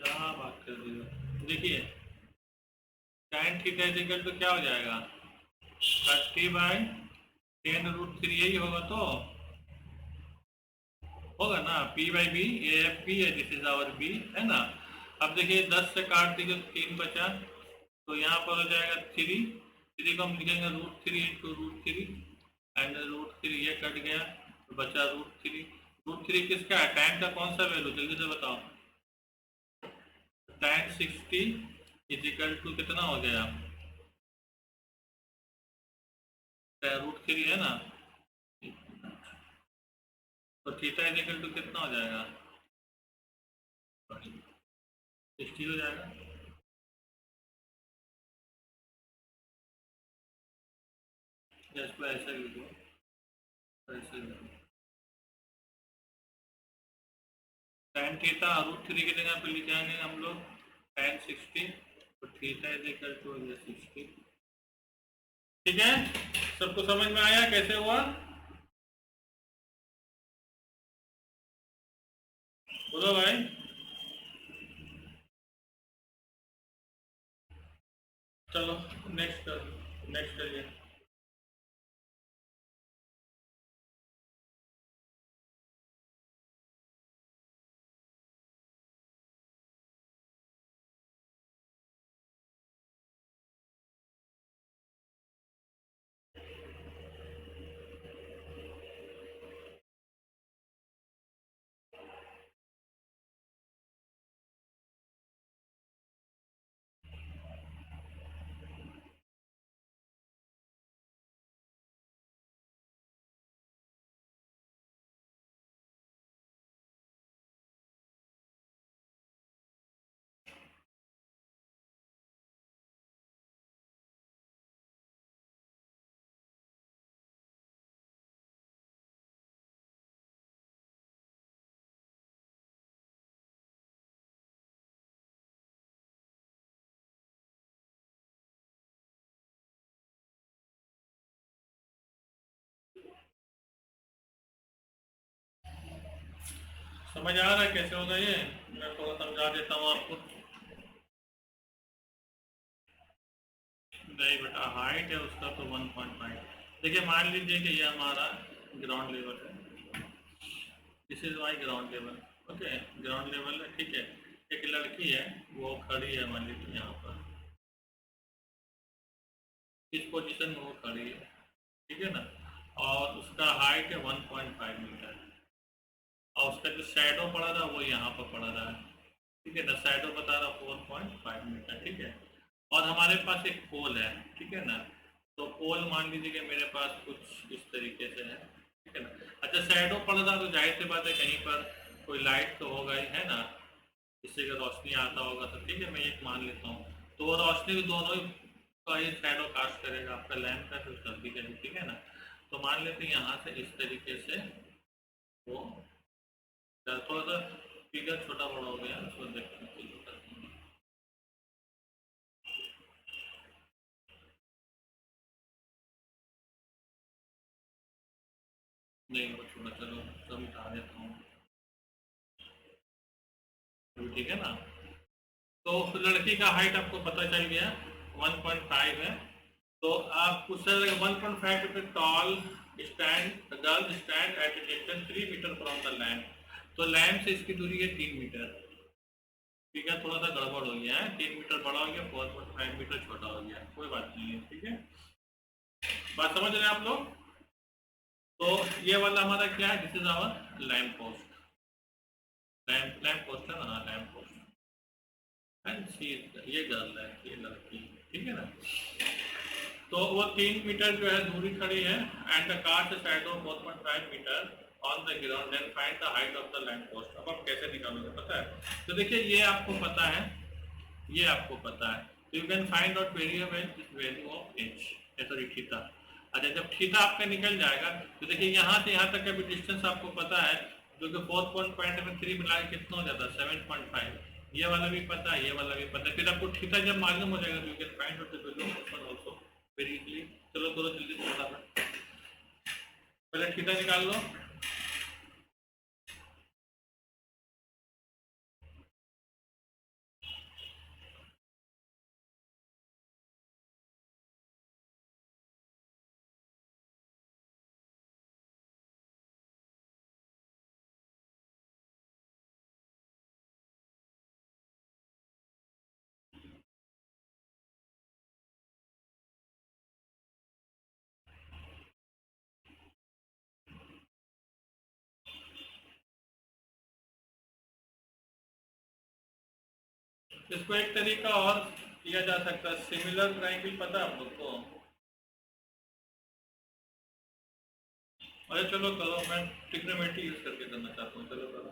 क्या बात कर रही हो, देखिए tan थीटा इक्वल तो क्या हो जाएगा, 30/10√3, यही होगा तो होगा ना, P by B, A F P है, दिस इज आवर बी, है ना। अब देखिए 10 से काट दीजिए तो 3 बचा, तो यहाँ पर हो जाएगा 3, 3 को हम लिखेंगे √3 इंटू √3, एंड √3 ये कट गया तो बचा √3, √3 किसका है? tan का कौन सा वैल्यू, जल्दी से बताओ। tan 60 इजिकल टू कितना हो गया? √3 है ना, तो थीटा इजिकल टू कितना हो जाएगा? 60 हो जाएगा। या इसको ऐसा लिख दो, ऐसे लिख दो, tan थीटा √3 की जगह पे लिखेंगे हम लोग tan 60, तो थीटा इजिकल टू 60। ठीक है, सबको समझ में आया कैसे हुआ? बोलो भाई। चलो नेक्स्ट करिए। समझ आ रहा है कैसे होगा ये? मैं थोड़ा समझा देता हूँ आपको। नहीं बेटा, हाइट है उसका तो 1.5। देखिए मान लीजिए कि ये हमारा ग्राउंड लेवल है, this is my ground level. Okay, ground level है, ठीक है। एक लड़की है, वो खड़ी है मान लीजिए यहाँ पर, इस पोजीशन में वो खड़ी है, ठीक है ना, और उसका हाइट है 1.5 मीटर, और उसका जो शैडो पड़ा रहा वो यहाँ पर पड़ा रहा है, ठीक है ना, शैडो बता रहा 4.5 मीटर, ठीक है। और हमारे पास एक पोल है, ठीक है ना, तो पोल मान लीजिए कि मेरे पास कुछ इस तरीके से है, ठीक है ना। अच्छा, शैडो पड़ रहा तो जाहिर सी बात है कहीं पर कोई लाइट तो होगा ही, है ना, जिससे कि रोशनी आता होगा, तो ठीक है मैं एक मान लेता हूँ। तो वो रोशनी भी दोनों ही का ही शैडो कास्ट करेगा, आपका लैम्प का तो सब भी करेगा, ठीक है ना। तो मान लेते हैं यहाँ से इस तरीके से वो, थोड़ा सा फिगर छोटा बड़ा हो गया, उसको देखते हैं। नहीं वो छोटा, चलो सब उठा देता हूँ, ठीक है ना। तो उस लड़की का हाइट आपको पता चल गया 1.5 है। तो आप उससे 1.5 metre tall stand girl stand at distance 3 metre from the lamp. तो लैम्प से इसकी दूरी है 3 मीटर, ठीक है, थोड़ा सा गड़बड़ हो गया है, 3 मीटर बड़ा हो गया, 4.5 मीटर छोटा हो गया, कोई बात नहीं है, ठीक है। बात समझ रहे हैं आप लोग? तो ये वाला हमारा क्या है, this is our lamp post, lamp post है ना, लैम्प पोस्ट एंड सी, ये गर्ल है, ये लड़की, ठीक है ना। तो वो 3 मीटर जो है दूरी खड़ी है, and the cast shadow 4.5 metre on the ground, then find the height of the lamp post. अब आप कैसे निकालोगे पता है? तो देखिए ये आपको पता है, ये आपको पता है, तो you can find out variable this value of H, sorry theta. अच्छा, जब थीटा आपका निकल जाएगा तो देखिए यहाँ से यहाँ तक का भी डिस्टेंस आपको पता है, जो कि 4.5 में 3 मिला के कितना हो जाता है 7.5। ये वाला भी पता है, ये वाला भी पता है, फिर आपको थीटा जब मालूम हो जाएगा तो you can find out the value of one also very easily. चलो करो जल्दी से फटाफट, पहले थीटा निकाल लो। इसको एक तरीका और किया जा सकता है, सिमिलर ट्रायंगल पता है आप लोग को? अरे चलो करो, मैं ट्रिग्नोमेट्री यूज करके करना चाहता हूँ, चलो करो।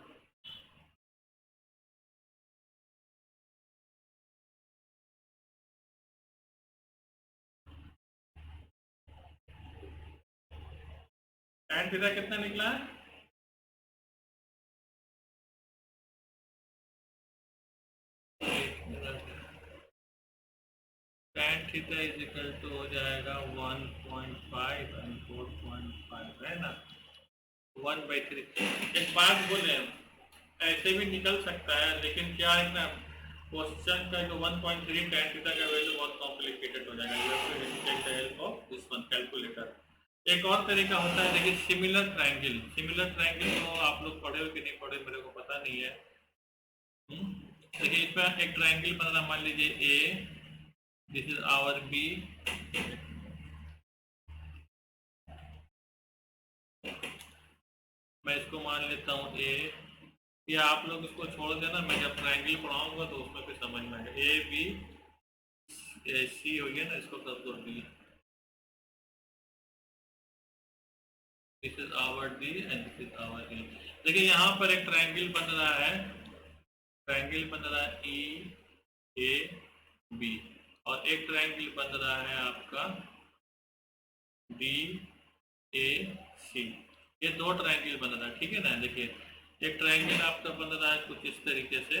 tan थीटा कितना निकला है? tan theta is equal to हो जाएगा 1.5 एंड 4.5 है ना, 1/3। एक बात बोले, ऐसे भी निकल सकता है, लेकिन क्या है ना, क्वेश्चन का जो 1.3 tan थीटा का वैल्यू बहुत कॉम्प्लिकेटेड हो जाएगा। You have to take the help of this one calculator. एक और तरीका होता है, देखिए सिमिलर ट्रायंगल। सिमिलर ट्रायंगल तो आप लोग पढ़े हो कि नहीं पढ़े मेरे को पता नहीं है। देखिए इसमें एक ट्रायंगल बन रहा, मान लीजिए ए, दिस इज आवर बी, मैं इसको मान लेता हूँ ए। या आप लोग इसको छोड़ देना, मैं जब ट्रायंगल पढ़ाऊंगा तो उसमें फिर समझ में आएगा। ए बी सी हो गया ना, इसको कर दो B, this is our D and this is our A. देखिए यहाँ पर एक ट्रायंगल बन रहा है, ट्रायंगल बन रहा है ई ए बी, और एक ट्रायंगल बन रहा है आपका डी ए सी। ये दो ट्रायंगल बन रहा है, ठीक है ना। देखिए एक ट्रायंगल आपका बन रहा है कुछ इस तरीके से,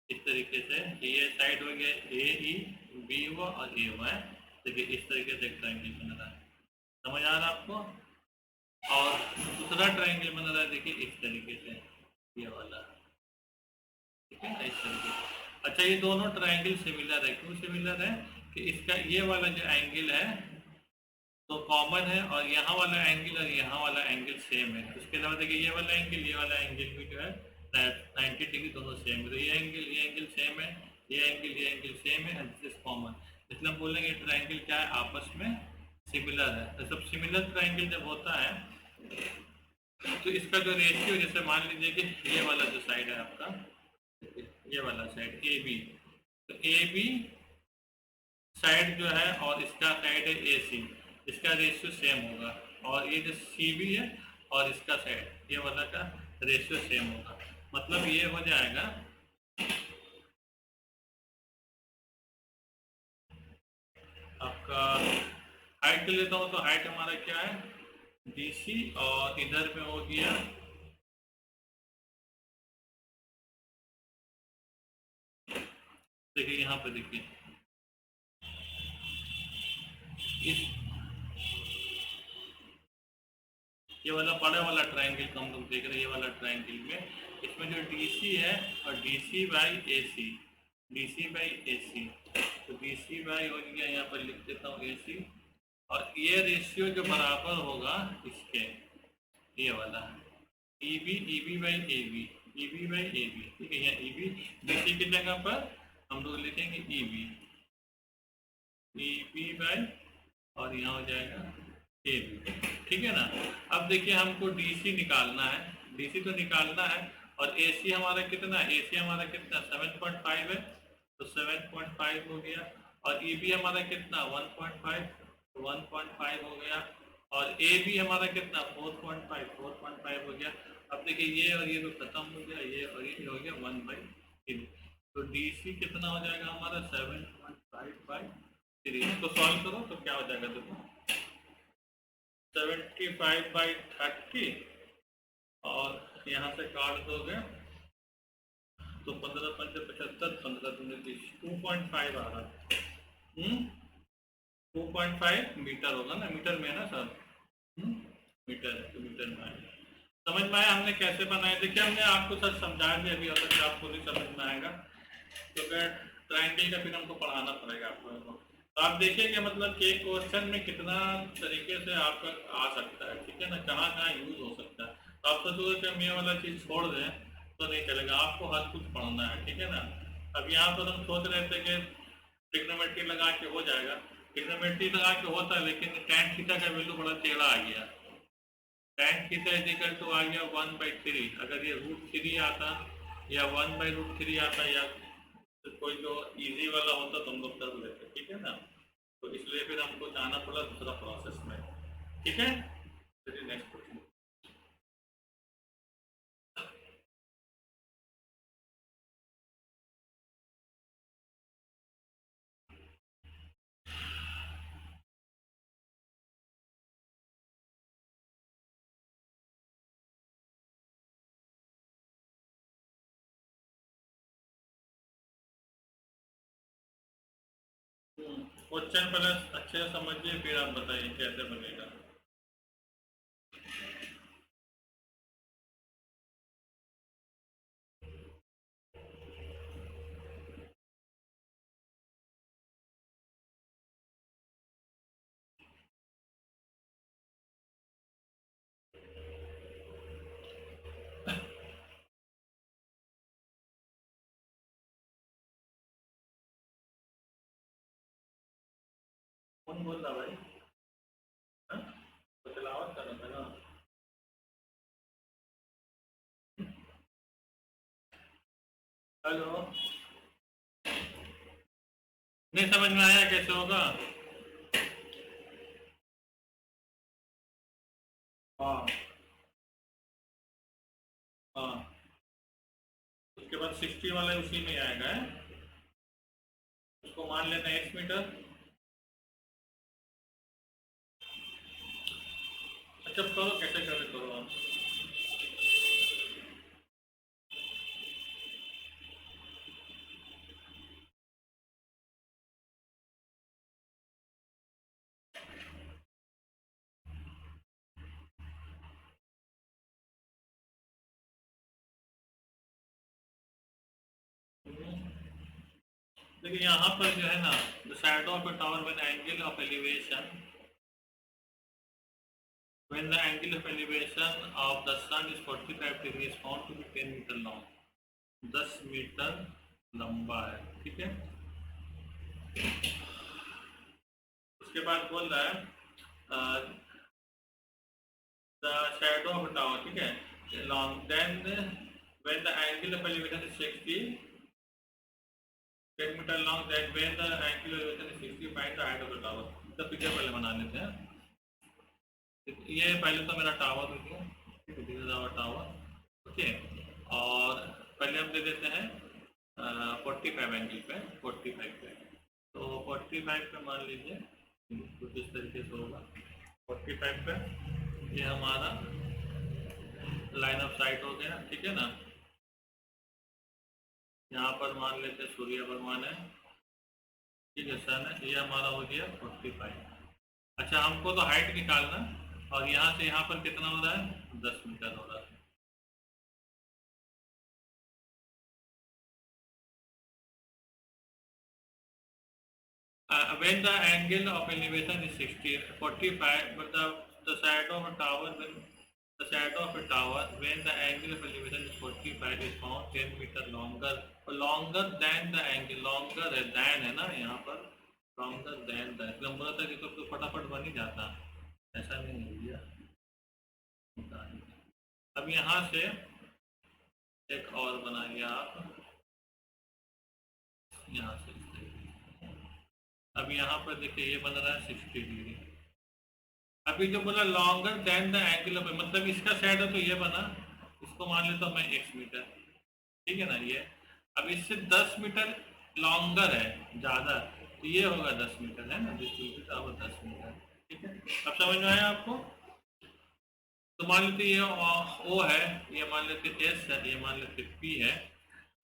इस तरीके से ये साइड हो गया ए ई, बी हुआ और ए हुआ है। देखिए इस तरीके से एक ट्रायंगल बन रहा है, समझ आ रहा है आपको। और दूसरा ट्रायंगल बन रहा है, देखिए इस तरीके से, ये वाला, ठीक है ना, इस तरीके से। अच्छा ये दोनों ट्रायंगल सिमिलर है, क्यों सिमिलर है कि इसका ये वाला जो एंगल है तो कॉमन है, और यहाँ वाला एंगल और यहाँ वाला एंगल सेम है। उसके अलावा देखिए ये वाला एंगल भी जो है 90 डिग्री दोनों सेम है। तो ये एंगल सेम है, ये एंगल सेम है, एंड दिस इज कॉमन। इसलिए हम बोलेंगे ट्रायंगल क्या है, आपस में सिमिलर है। तो सब सिमिलर ट्रायंगल जब होता है तो इसका जो रेशियो, जैसे मान लीजिए कि ये वाला जो साइड है आपका, ये वाला साइड ए बी, तो ए बी साइड जो है और इसका साइड है ए सी, इसका रेशियो सेम होगा। और ये जो सी बी है और इसका साइड ये वाला का रेशियो सेम होगा। मतलब ये हो जाएगा आपका, हाइट लेता हूँ तो हाइट हमारा क्या है डी सी, और इधर में हो गया देखिए यहाँ पे देखिए इस ये वाला बड़ा वाला ट्रायंगल को हम लोग देख रहे हैं, ये वाला ट्रायंगल में इसमें जो DC है और DC by AC, DC by AC, तो DC बाई हो गया, यहाँ पर लिख देता हूँ AC, और ये रेशियो जो बराबर होगा इसके, ये वाला EB by AB, EB by AB, ठीक है। यहाँ EB DC की जगह पर हम लोग लिखेंगे EB बाई, और यहाँ हो जाएगा AB, ठीक है ना। अब देखिए हमको DC निकालना है, DC तो निकालना है, और AC हमारा कितना है, AC हमारा कितना 7.5 है, तो 7.5 हो गया। और EB हमारा कितना 1.5, तो 1.5 हो गया। और AB हमारा कितना 4.5 हो गया। अब देखिए ये और ये तो खत्म हो गया, ये और ये हो गया 1/3, तो DC कितना हो जाएगा हमारा 7.5/3। इसको सॉल्व करो तो क्या हो जाएगा, देखो 75/30, और यहाँ से काट दोगे तो 15×5 = 75, 15×3 2.5 आ रहा है। 2.5 मीटर होगा ना, मीटर में है ना सर, मीटर है तो मीटर में आएगा। समझ में आया हमने कैसे बनाया? देखिए हमने आपको सर समझा दिया, अभी अगर आपको नहीं समझ में आएगा तो फिर ट्रायंगल का फिर हमको पढ़ाना पड़ेगा आप लोगों को। तो आप देखिए कि मतलब कि क्वेश्चन में कितना तरीके से आपका आ सकता है, ठीक है ना, कहाँ कहाँ यूज हो सकता है। तो आप सोचोगे कि हम ये वाला चीज़ छोड़ दें तो नहीं चलेगा, आपको हर कुछ पढ़ना है, ठीक है ना। अब यहाँ पर हम सोच रहे थे कि ट्रिग्नोमेट्री लगा के हो जाएगा, ट्रिग्नोमेट्री लगा के होता है, लेकिन tan थीटा का वैल्यू बड़ा टेढ़ा आ गया। tan theta is equal to आ गया 1/3। अगर ये √3 आता या 1/√3 आता या तो कोई जो इजी वाला होता तो हम लोग कर लेते, ठीक है ना। तो इसलिए फिर हमको जाना पड़ा दूसरा प्रोसेस में, ठीक है। चलिए नेक्स्ट क्वेश्चन। क्वेश्चन पहले अच्छे से समझिए, फिर आप बताइए कैसे बनेगा। कौन बोल रहा भाई? हाँ? तो तिलावत कर रहा था ना। हेलो, नहीं समझ में आया कैसे होगा? हाँ हाँ, उसके बाद 60 वाला उसी में आएगा है? उसको मान लेते हैं x मीटर। अच्छा करो, कैसे कैसे करो आप। देखिए यहाँ पर जो है ना, the shadow of a tower when angle of elevation when the angle of elevation of the sun is 45 degrees found to be 10 metre long, 10 metre लंबा है, ठीक है। उसके बाद बोल रहा है द शैडो ऑफ टावर, ठीक है, long then when the angle of elevation is 60 10 metre long, that when the angle of elevation is 60 find the height of the tower. तो पिक्चर पहले बना लेते हैं। ये पहले तो मेरा टावर हो गया, ठीक है, this is our tower, okay. और पहले हम दे देते हैं 45 एंगल पे, 45 पे। तो 45 पे मान लीजिए कुछ इस तरीके से होगा। 45 पे ये हमारा लाइन ऑफ साइट हो गया, ठीक है ना। यहाँ पर मान लेते सूर्य भगवान है, ठीक है, सन है, ये हमारा हो गया 45। अच्छा हमको तो हाइट निकालना, और यहाँ से यहाँ पर कितना हो रहा है, 10 मीटर हो रहा है। When the angle of elevation is 60, 45, but the shadow of a tower when the shadow of a tower when the angle of elevation is 45 is found 10 meter longer than the angle, longer है, than है ना यहाँ पर, longer than the, इसलिए हम बोला था कि तो फटाफट बन ही जाता, ऐसा नहीं है भैया। अब यहाँ से एक और बनाइए आप, यहाँ से इस तरीके से। अब यहाँ पर देखिए ये बन रहा है 60 डिग्री। अभी जो बोला longer than the angle of, मतलब इसका शैडो तो ये बना, इसको मान लेता हूँ मैं x मीटर, ठीक है ना। ये अब इससे 10 मीटर लॉन्गर है, ज़्यादा, तो ये होगा 10 मीटर, है ना, दिस विल बी 10 मीटर, ठीक है। अब समझ में आया आपको? तो मान लेते ये O है, ये मान लेते S है, ये मान लेते P है।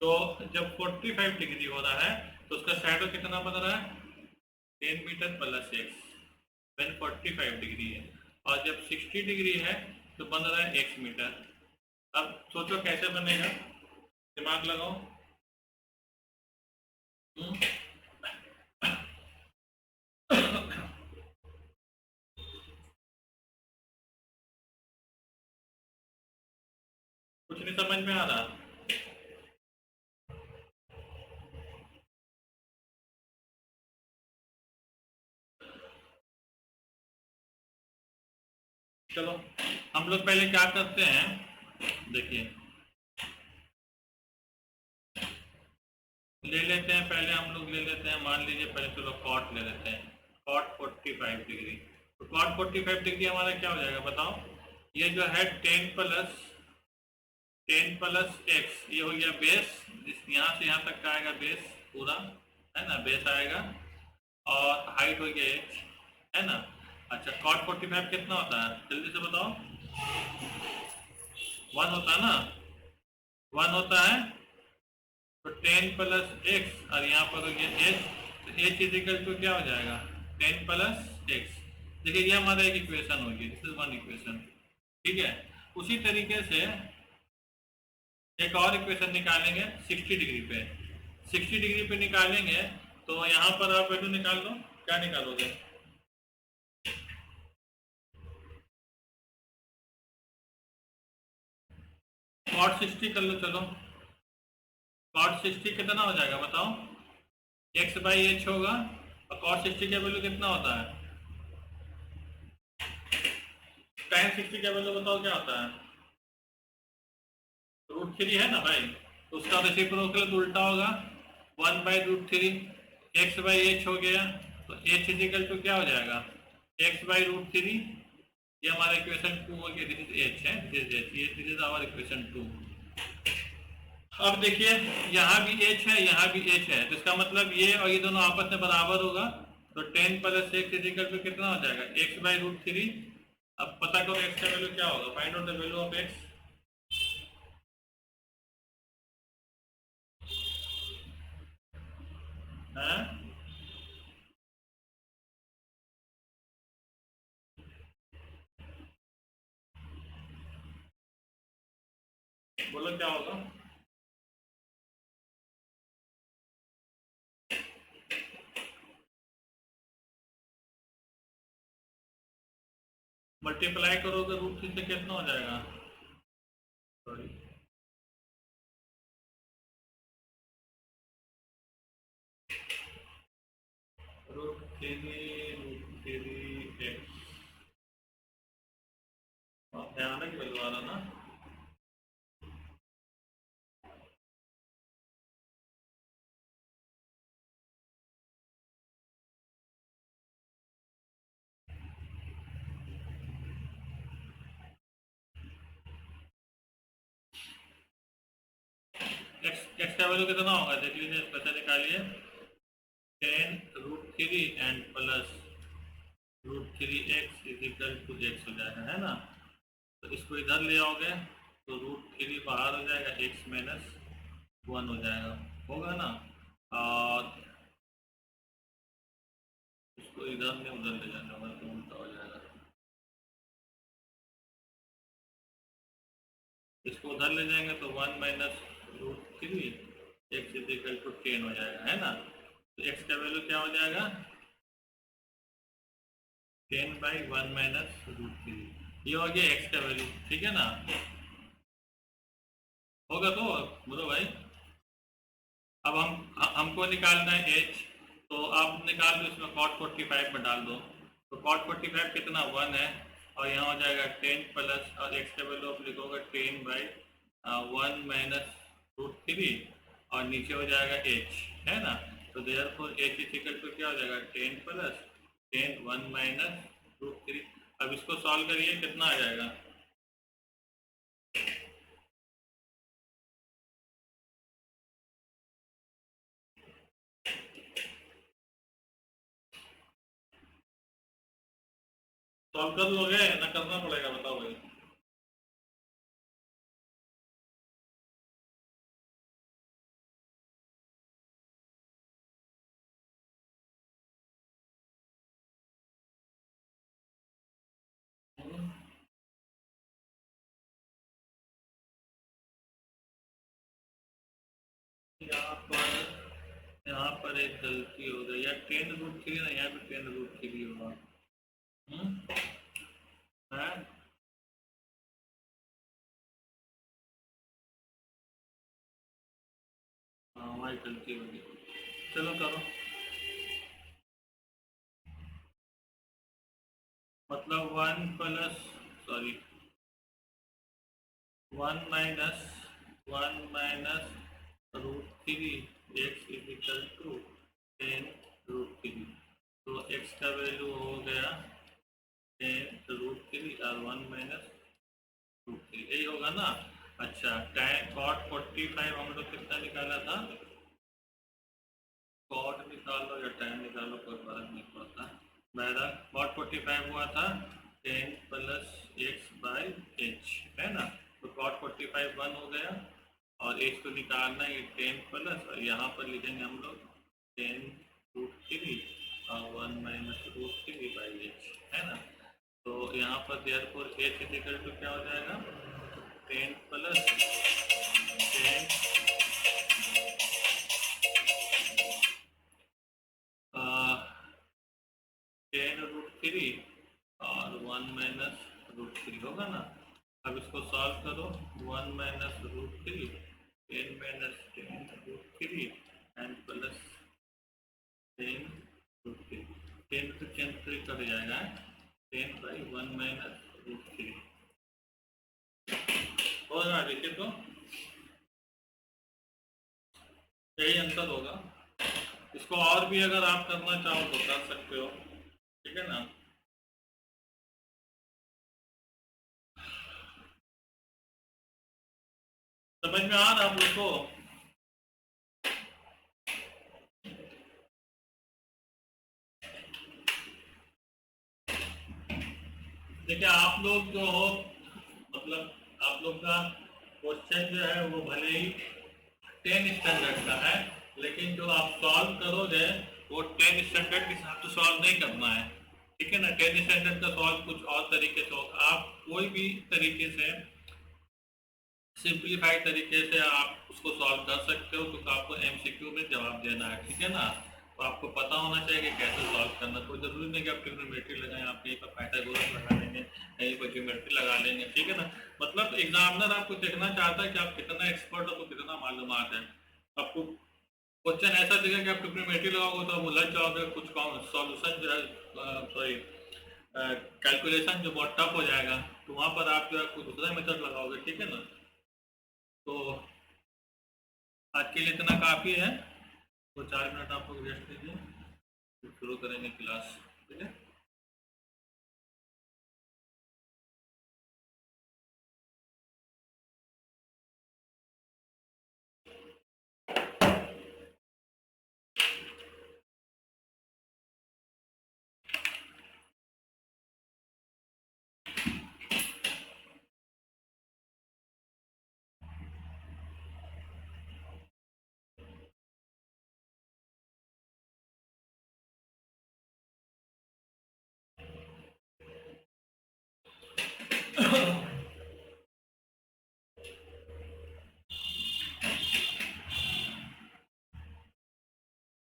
तो जब 45 डिग्री हो रहा है तो उसका शैडो कितना बन रहा है, 10 metre plus x when 45 degree है, और जब 60 डिग्री है तो बन रहा है x मीटर। अब सोचो कैसे बनेगा, दिमाग लगाओ। कुछ नहीं समझ में आ रहा? चलो हम लोग पहले क्या करते हैं, देखिए ले लेते हैं, पहले हम लोग ले लेते हैं, मान लीजिए पहले चलो कॉट ले लेते हैं, कॉट 45 डिग्री। तो कॉट 45 डिग्री हमारा क्या हो जाएगा बताओ? ये जो है 10 प्लस एक्स, ये हो गया बेस, यहाँ से यहाँ तक का आएगा बेस पूरा, है ना, बेस आएगा, और हाइट हो गया एच, है ना। अच्छा, कॉट 45 कितना होता है जल्दी से बताओ? 1 होता है ना, 1 होता है। तो 10 प्लस एक्स और यहाँ पर हो गया एच, तो एच इजिकल टू क्या हो जाएगा? 10 प्लस एक्स। देखिए ये हमारा एक इक्वेशन होगी, दिस इज वन इक्वेशन, ठीक है। उसी तरीके से एक और इक्वेशन निकालेंगे 60 डिग्री पे, 60 डिग्री पे निकालेंगे तो यहाँ पर आप वैल्यू निकाल लो, क्या निकालोगे? कॉट 60 कर लो, चलो कॉट 60 कितना हो जाएगा बताओ? एक्स बाई एच होगा, और कॉट 60 का वैल्यू कितना होता है? tan 60 का वैल्यू बताओ क्या होता है? √3 है ना भाई, तो उसका रेसिप्रोकल तो उल्टा होगा, 1/√3, एक्स बाई एच हो गया, तो एच इजिकल टू क्या हो जाएगा? X by √3। ये हमारा इक्वेशन 2 हो गया, दिस इज एच है, दिस इज एच, ये दिस इज आवर इक्वेशन 2। अब देखिए यहाँ भी एच है, यहाँ भी एच है, तो इसका मतलब ये और ये दोनों आपस में बराबर होगा, तो 10 प्लस एक्स इजिकल टू कितना हो जाएगा? X by √3। अब पता करो एक्स का वैल्यू क्या होगा, find out the value of x. है बोलो क्या होगा? मल्टीप्लाई करोगे √3 से कितना हो जाएगा? सॉरी, √3 एक्स, भयानक वैल्यू आ रहा ना। एक्स का वैल्यू कितना होगा देख लीजिए, पैसे निकालिए। 10√3 and plus √3x is equal to X हो जाएगा, है ना। तो इसको इधर ले आओगे तो √3 बाहर हो जाएगा, x माइनस 1 हो जाएगा, होगा ना। और इसको इधर में उधर ले जाना होगा तो उल्टा हो जाएगा, इसको उधर ले जाएंगे तो 1 minus √3 X is equal to 10 हो जाएगा, है ना। तो एक्स का वैल्यू क्या हो जाएगा? 10/1 माइनस √3, ये हो गया एक्स का वैल्यू, ठीक है ना। होगा तो बोलो भाई। अब हमको निकालना है एच, तो आप निकाल दो, इसमें कॉट 45 में डाल दो, तो कॉट 45 कितना 1 है, और यहाँ हो जाएगा 10 प्लस, और एक्स का वैल्यू आप लिखोगे 10/1 माइनस √3, और नीचे हो जाएगा एच, है ना। तो देयरफॉर एच इक्वल टू क्या हो जाएगा? 10 प्लस 10 1 माइनस √3। अब इसको सॉल्व करिए, कितना आ जाएगा? सॉल्व कर लोगे ना, करना पड़ेगा बताओ भाई। यहाँ पर एक गलती हो गई, या 10√3 ना, यहाँ पे 10√3 होगा। है? हाँ वही गलती हो गई, चलो करो। मतलब 1 plus, sorry 1 minus √3 X equal to 10√3। तो x का वैल्यू हो गया 10√3 और 1 माइनस √3, यही होगा ना। अच्छा, tan cot 45 हम लोग कितना निकाला था, cot निकालो या tan निकालो कोई फर्क नहीं पड़ता। मेरा cot 45 हुआ था 10 प्लस x/h, है ना। तो cot 45 1 हो गया और h को निकालना ये 10 प्लस, और यहाँ पर लिखेंगे हम लोग 10√3 और 1 माइनस √3/h, है ना। तो यहाँ पर देयरफॉर h इक्वल टू क्या हो जाएगा, 10 प्लस 10√3 और 1 माइनस √3 होगा ना। अब इसको सॉल्व करो, 1 minus √3, 10 minus 10√3 and plus 10√3, 10 to 10 3 cut जाएगा, 10/1 माइनस √3 होगा। देखिए तो यही आंसर होगा। इसको और भी अगर आप करना चाहो तो कर सकते हो, ठीक है ना। समझ में आ रहा आप लोग को? देखिए आप लोग जो हो, मतलब आप लोग का क्वेश्चन जो है वो भले ही 10 स्टैंडर्ड का है, लेकिन जो आप सॉल्व करोगे वो 10 स्टैंडर्ड के हिसाब से सॉल्व नहीं करना है, ठीक है ना। 10 स्टैंडर्ड का सॉल्व कुछ और तरीके से होगा। आप कोई भी तरीके से सिंप्लीफाइड तरीके से आप उसको सॉल्व कर सकते हो, क्योंकि आपको एमसीक्यू में जवाब देना है, ठीक है ना। तो आपको पता होना चाहिए कि कैसे सॉल्व करना। कोई जरूरी नहीं कि आप ट्रिग्नोमेट्री लगाएं, आप कहीं पर पाइथागोरस लगा लेंगे, कहीं पर ज्योमेट्री लगा लेंगे, ठीक है ना। मतलब एग्जामिनर आपको देखना चाहता है कि आप कितना एक्सपर्ट हो, तो कितना मालूमात है। आपको क्वेश्चन ऐसा देगा कि आप ट्रिग्नोमेट्री लगाओगे तो आप उलझ जाओगे, कुछ सॉल्यूशन जो है सॉरी कैलकुलेशन जो बहुत टफ हो जाएगा, तो वहाँ पर आप जो है कोई दूसरा मेथड लगाओगे, ठीक है ना। तो आज के लिए इतना काफ़ी है। तो 4 मिनट आप लोग रेस्ट लीजिए, फिर शुरू करेंगे क्लास, ठीक है।